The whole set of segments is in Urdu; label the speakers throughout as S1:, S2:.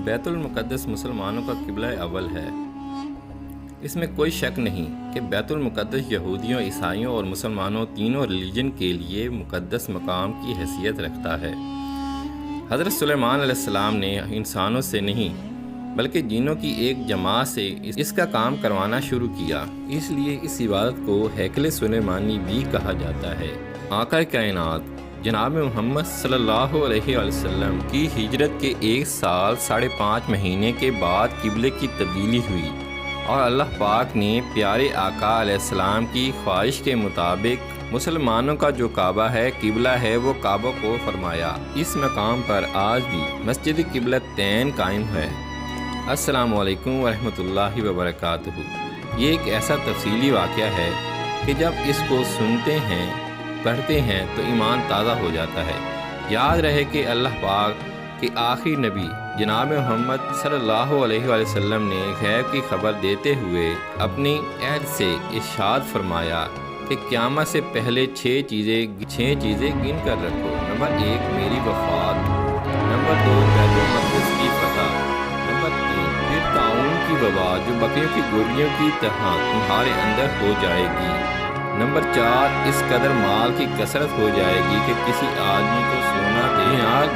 S1: بیت المقدس مسلمانوں کا قبلہ اول ہے۔ اس میں کوئی شک نہیں کہ بیت المقدس یہودیوں، عیسائیوں اور مسلمانوں تینوں ریلیجن کے لیے مقدس مقام کی حیثیت رکھتا ہے۔ حضرت سلیمان علیہ السلام نے انسانوں سے نہیں بلکہ جنوں کی ایک جماعت سے اس کا کام کروانا شروع کیا، اس لیے اس عبادت کو ہیکل سلیمانی بھی کہا جاتا ہے۔ آقا کائنات جناب محمد صلی اللہ علیہ وسلم کی ہجرت کے 1 سال 5.5 مہینے کے بعد قبلے کی تبدیلی ہوئی اور اللہ پاک نے پیارے آقا علیہ السلام کی خواہش کے مطابق مسلمانوں کا جو کعبہ ہے قبلہ ہے وہ کعبہ کو فرمایا۔ اس مقام پر آج بھی مسجد قبلتین قائم ہے۔ السلام علیکم ورحمۃ اللہ وبرکاتہ۔ یہ ایک ایسا تفصیلی واقعہ ہے کہ جب اس کو سنتے ہیں پڑھتے ہیں تو ایمان تازہ ہو جاتا ہے۔ یاد رہے کہ اللہ پاک کے آخری نبی جناب محمد صلی اللہ علیہ وسلم نے غیب کی خبر دیتے ہوئے اپنی عہد سے ارشاد فرمایا کہ قیامت سے پہلے 6 چیزیں گن کر رکھو۔ نمبر 1 میری وفات، نمبر 2 بیت المقدس کی فتح، نمبر 3 پھر طاعون کی وبا جو بکریوں کی گولیوں کی طرح تمہارے اندر ہو جائے گی، نمبر 4 اس قدر مال کی کثرت ہو جائے گی کہ کسی آدمی کو سونا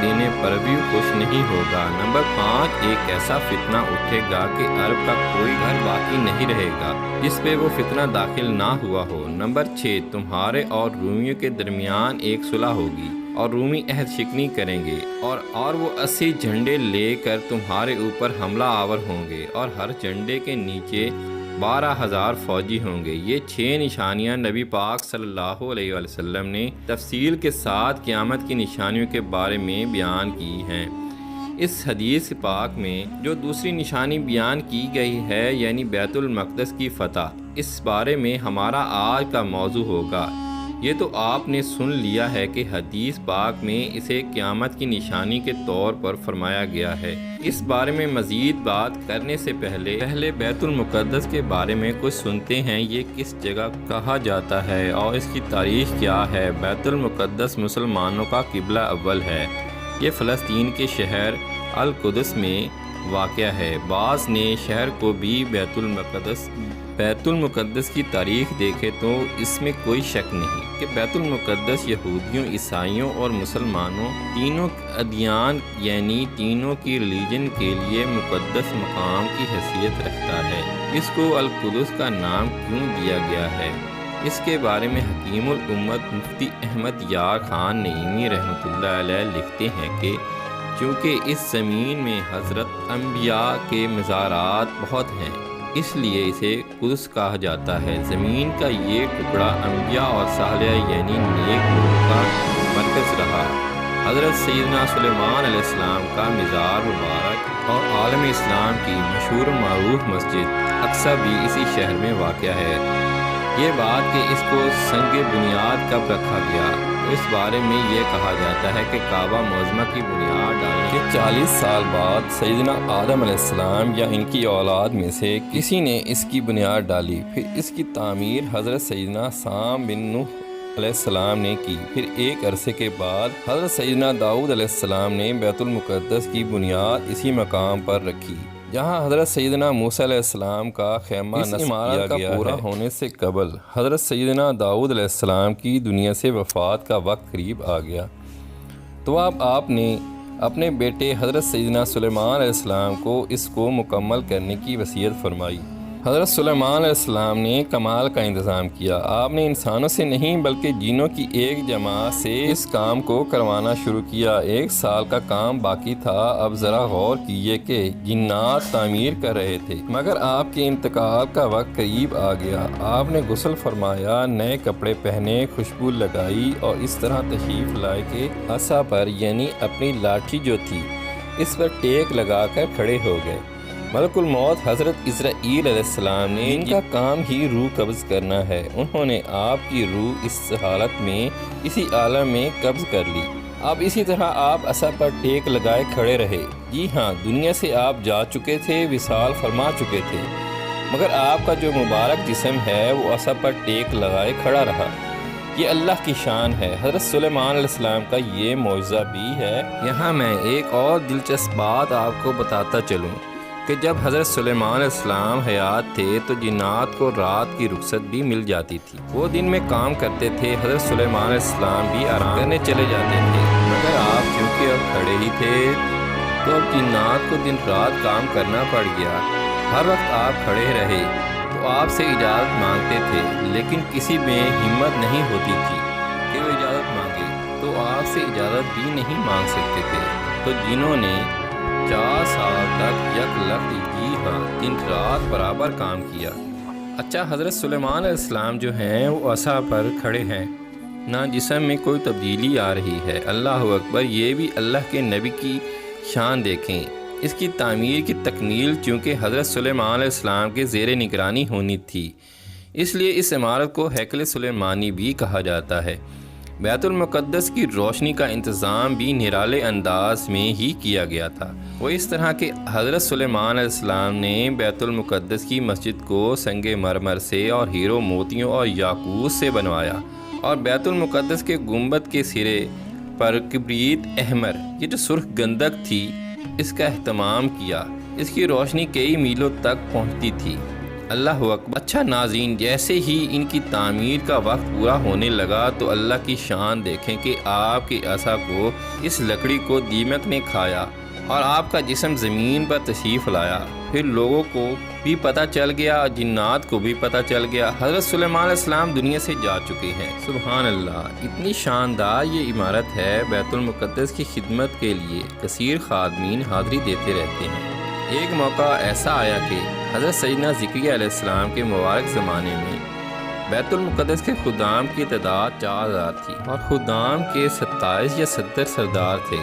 S1: دینے پر بھی خوش نہیں ہوگا، نمبر 5 ایک ایسا فتنہ اٹھے گا کہ عرب کا کوئی گھر باقی نہیں رہے گا جس پہ وہ فتنہ داخل نہ ہوا ہو، نمبر 6 تمہارے اور رومیوں کے درمیان ایک صلح ہوگی اور رومی عہد شکنی کریں گے اور وہ 80 جھنڈے لے کر تمہارے اوپر حملہ آور ہوں گے اور ہر جھنڈے کے نیچے 12,000 فوجی ہوں گے۔ یہ 6 نشانیاں نبی پاک صلی اللہ علیہ وسلم نے تفصیل کے ساتھ قیامت کی نشانیوں کے بارے میں بیان کی ہیں۔ اس حدیث پاک میں جو دوسری نشانی بیان کی گئی ہے یعنی بیت المقدس کی فتح، اس بارے میں ہمارا آج کا موضوع ہوگا۔ یہ تو آپ نے سن لیا ہے کہ حدیث پاک میں اسے قیامت کی نشانی کے طور پر فرمایا گیا ہے۔ اس بارے میں مزید بات کرنے سے پہلے بیت المقدس کے بارے میں کچھ سنتے ہیں۔ یہ کس جگہ کہا جاتا ہے اور اس کی تاریخ کیا ہے؟ بیت المقدس مسلمانوں کا قبلہ اول ہے۔ یہ فلسطین کے شہر القدس میں واقع ہے۔ بعض نے شہر کو بھی بیت المقدس کی تاریخ دیکھے تو اس میں کوئی شک نہیں کہ بیت المقدس یہودیوں، عیسائیوں اور مسلمانوں تینوں ادیان یعنی تینوں کی ریلیجن کے لیے مقدس مقام کی حیثیت رکھتا ہے۔ اس کو القدس کا نام کیوں دیا گیا ہے؟ اس کے بارے میں حکیم الامت مفتی احمد یار خان نعیمی رحمۃ اللہ علیہ لکھتے ہیں کہ چونکہ اس زمین میں حضرت انبیاء کے مزارات بہت ہیں اس لیے اسے قدس کہا جاتا ہے۔ زمین کا یہ ٹکڑا انبیاء اور صالحہ یعنی نیک لوگوں کا مرکز رہا۔ حضرت سیدنا سلیمان علیہ السلام کا مزار مبارک اور عالم اسلام کی مشہور و معروف مسجد اقصی بھی اسی شہر میں واقع ہے۔ یہ بات کہ اس کو سنگ بنیاد کب رکھا گیا، اس بارے میں یہ کہا جاتا ہے کہ کعبہ معظمہ کی بنیاد ڈالنے کے 40 سال بعد سیدنا آدم علیہ السلام یا ان کی اولاد میں سے کسی نے اس کی بنیاد ڈالی، پھر اس کی تعمیر حضرت سیدنا سام بن نوح علیہ السلام نے کی، پھر ایک عرصے کے بعد حضرت سیدنا داؤد علیہ السلام نے بیت المقدس کی بنیاد اسی مقام پر رکھی جہاں حضرت سیدنا موسیٰ علیہ السلام کا خیمہ نصب کیا گیا ہے۔ پورا ہونے سے قبل حضرت سیدنا داؤد علیہ السلام کی دنیا سے وفات کا وقت قریب آ گیا تو اب آپ نے اپنے بیٹے حضرت سیدنا سلیمان علیہ السلام کو اس کو مکمل کرنے کی وصیت فرمائی۔ حضرت سلیمان علیہ السلام نے کمال کا انتظام کیا۔ آپ نے انسانوں سے نہیں بلکہ جنوں کی ایک جماعت سے اس کام کو کروانا شروع کیا۔ 1 سال کا کام باقی تھا۔ اب ذرا غور کیجئے کہ جنات تعمیر کر رہے تھے مگر آپ کے انتقال کا وقت قریب آ گیا۔ آپ نے غسل فرمایا، نئے کپڑے پہنے، خوشبو لگائی اور اس طرح تشریف لائے کہ عصا پر یعنی اپنی لاٹھی جو تھی اس پر ٹیک لگا کر کھڑے ہو گئے۔ ملک الموت حضرت عزرائیل علیہ السلام نے ان کا کام ہی روح قبض کرنا ہے، انہوں نے آپ کی روح اس حالت میں اسی عالم میں قبض کر لی۔ اب اسی طرح آپ عصا پر ٹیک لگائے کھڑے رہے۔ جی ہاں، دنیا سے آپ جا چکے تھے، وصال فرما چکے تھے، مگر آپ کا جو مبارک جسم ہے وہ عصا پر ٹیک لگائے کھڑا رہا۔ یہ اللہ کی شان ہے۔ حضرت سلیمان علیہ السلام کا یہ معجزہ بھی ہے۔ یہاں میں ایک اور دلچسپ بات آپ کو بتاتا چلوں کہ جب حضرت سلیمان علیہ السلام حیات تھے تو جنات کو رات کی رخصت بھی مل جاتی تھی۔ وہ دن میں کام کرتے تھے، حضرت سلیمان علیہ السلام بھی آرام کرنے چلے جاتے تھے، مگر آپ چونکہ اب کھڑے ہی تھے تو اب جنات کو دن رات کام کرنا پڑ گیا۔ ہر وقت آپ کھڑے رہے تو آپ سے اجازت مانگتے تھے، لیکن کسی میں ہمت نہیں ہوتی تھی کہ وہ اجازت مانگے، تو آپ سے اجازت بھی نہیں مانگ سکتے تھے۔ تو جنہوں نے 4 سال تک یک لخت جی ہاں دن رات برابر کام کیا۔ اچھا، حضرت سلیمان علیہ السلام جو ہیں وہ عصا پر کھڑے ہیں، نہ جسم میں کوئی تبدیلی آ رہی ہے۔ اللہ اکبر! یہ بھی اللہ کے نبی کی شان دیکھیں۔ اس کی تعمیر کی تکمیل چونکہ حضرت سلیمان علیہ السلام کے زیر نگرانی ہونی تھی، اس لیے اس عمارت کو ہیکل سلیمانی بھی کہا جاتا ہے۔ بیت المقدس کی روشنی کا انتظام بھی نرالے انداز میں ہی کیا گیا تھا۔ وہ اس طرح کہ حضرت سلیمان علیہ السلام نے بیت المقدس کی مسجد کو سنگ مرمر سے اور ہیرو موتیوں اور یاقوت سے بنوایا، اور بیت المقدس کے گنبد کے سرے پر کبریت احمر، یہ جو سرخ گندک تھی، اس کا اہتمام کیا۔ اس کی روشنی کئی میلوں تک پہنچتی تھی۔ اللہ اکبر! اچھا ناظرین، جیسے ہی ان کی تعمیر کا وقت پورا ہونے لگا تو اللہ کی شان دیکھیں کہ آپ کے عصا کو اس لکڑی کو دیمک نے کھایا اور آپ کا جسم زمین پر تشریف لایا۔ پھر لوگوں کو بھی پتہ چل گیا اور جنات کو بھی پتہ چل گیا حضرت سلیمان علیہ السلام دنیا سے جا چکے ہیں۔ سبحان اللہ! اتنی شاندار یہ عمارت ہے۔ بیت المقدس کی خدمت کے لیے کثیر خادمین حاضری دیتے رہتے ہیں۔ ایک موقع ایسا آیا کہ حضرت سیدنا زکریا علیہ السلام کے مبارک زمانے میں بیت المقدس کے خدام کی تعداد 4000 تھی، اور خدام کے 27 یا 70 سردار تھے،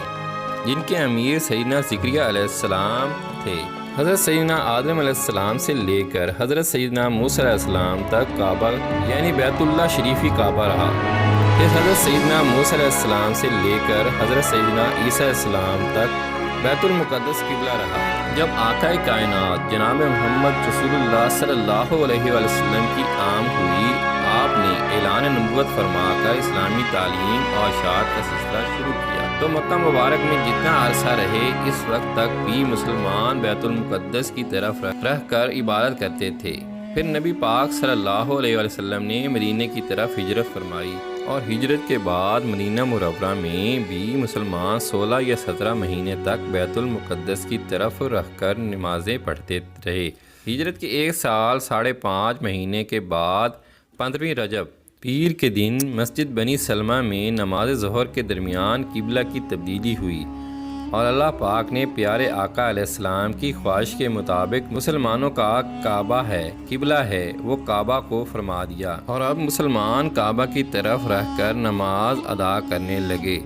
S1: جن کے امیر سیدنا زکریا علیہ السلام تھے۔ حضرت سیدنا آدم علیہ السلام سے لے کر حضرت سیدنا موسیٰ علیہ السلام تک کعبہ یعنی بیت اللہ شریف ہی کعبہ رہا۔ پھر حضرت سیدنا موسیٰ علیہ السلام سے لے کر حضرت سیدنا عیسیٰ علیہ السلام تک بیت المقدس قبلہ رہا۔ جب آقا کائنات جناب محمد رسول اللہ صلی اللہ علیہ وسلم کی آمد ہوئی، آپ نے اعلان نبوت فرما کر اسلامی تعلیم اور اشاعت کا سلسلہ شروع کیا۔ تو مکہ مبارک میں جتنا عرصہ رہے، اس وقت تک بھی مسلمان بیت المقدس کی طرف رہ کر عبادت کرتے تھے۔ پھر نبی پاک صلی اللہ علیہ وسلم نے مدینے کی طرف ہجرت فرمائی، اور ہجرت کے بعد مدینہ منورہ میں بھی مسلمان 16 یا 17 مہینے تک بیت المقدس کی طرف رکھ کر نمازیں پڑھتے رہے۔ ہجرت کے 1 سال 5.5 مہینے کے بعد 15ویں رجب پیر کے دن مسجد بنی سلمہ میں نماز ظہر کے درمیان قبلہ کی تبدیلی ہوئی، اور اللہ پاک نے پیارے آقا علیہ السلام کی خواہش کے مطابق مسلمانوں کا کعبہ ہے، قبلہ ہے، وہ کعبہ کو فرما دیا، اور اب مسلمان کعبہ کی طرف رہ کر نماز ادا کرنے لگے۔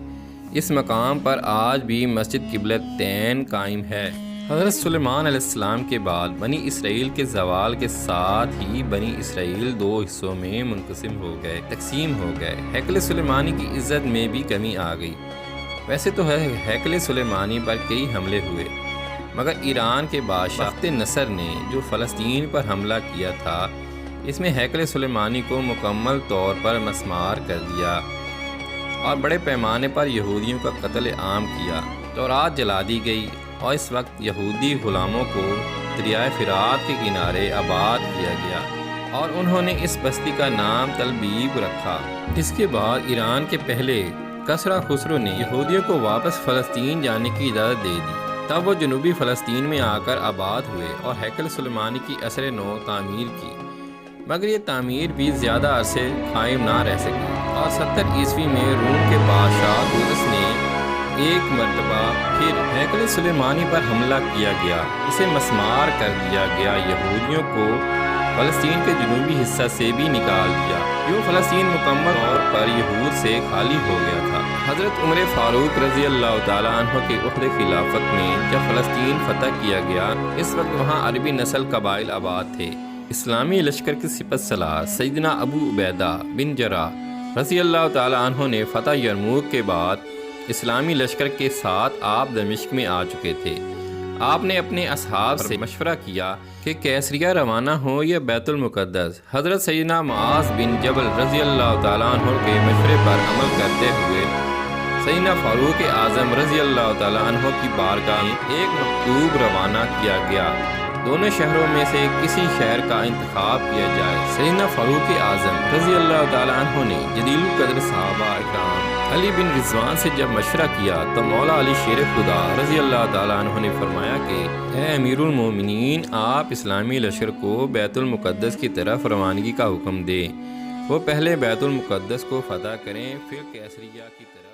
S1: اس مقام پر آج بھی مسجد قبلتین قائم ہے۔ حضرت سلیمان علیہ السلام کے بعد بنی اسرائیل کے زوال کے ساتھ ہی بنی اسرائیل 2 حصوں میں تقسیم ہو گئے۔ ہیکل سلیمانی کی عزت میں بھی کمی آ گئی۔ ویسے تو ہیکل سلیمانی پر کئی حملے ہوئے، مگر ایران کے بادشاہ بخت نصر نے جو فلسطین پر حملہ کیا تھا، اس میں ہیکل سلیمانی کو مکمل طور پر مسمار کر دیا اور بڑے پیمانے پر یہودیوں کا قتل عام کیا۔ تورات جلا دی گئی، اور اس وقت یہودی غلاموں کو دریائے فرات کے کنارے آباد کیا گیا، اور انہوں نے اس بستی کا نام تلبیب رکھا۔ اس کے بعد ایران کے پہلے کسرا خسرو نے یہودیوں کو واپس فلسطین جانے کی اجازت دے دی۔ تب وہ جنوبی فلسطین میں آ کر آباد ہوئے اور ہیکل سلیمانی کی اثر نو تعمیر کی، مگر یہ تعمیر بھی زیادہ عرصے قائم نہ رہ سکی، اور 70 عیسوی میں روم کے بادشاہ دولس نے ایک مرتبہ پھر ہیکل سلیمانی پر حملہ کیا گیا، اسے مسمار کر دیا گیا، یہودیوں کو فلسطین کے جنوبی حصہ سے بھی نکال دیا۔ یوں فلسطین مکمل طور پر یہود سے خالی ہو گیا تھا۔ حضرت عمر فاروق رضی اللہ تعالیٰ عنہ کے عہد خلافت میں جب فلسطین فتح کیا گیا، اس وقت وہاں عربی نسل قبائل آباد تھے۔ اسلامی لشکر کی سپہ سالار سیدنا ابو عبیدہ بن جراح رضی اللہ تعالیٰ عنہ نے فتح یرموک کے بعد اسلامی لشکر کے ساتھ آپ دمشق میں آ چکے تھے۔ آپ نے اپنے اصحاب سے مشورہ کیا کہ کیسریہ روانہ ہو یا بیت المقدس۔ حضرت سیدنا معاذ بن جبل رضی اللہ تعالیٰ عنہ کے مشورے پر عمل کرتے ہوئے سیدنا فاروق اعظم رضی اللہ تعالیٰ عنہ کی بارگاہ میں ایک مکتوب روانہ کیا گیا، دونوں شہروں میں سے کسی شہر کا انتخاب کیا جائے۔ سیدنا فاروق اعظم رضی اللہ تعالیٰ عنہ نے جلیل القدر صحابہ اکرام علی بن رضوان سے جب مشورہ کیا تو مولا علی شیر خدا رضی اللہ تعالیٰ عنہ نے فرمایا کہ اے امیر المومنین، آپ اسلامی لشکر کو بیت المقدس کی طرف روانگی کا حکم دیں۔ وہ پہلے بیت المقدس کو فتح کریں، پھر کیسریہ کی طرف۔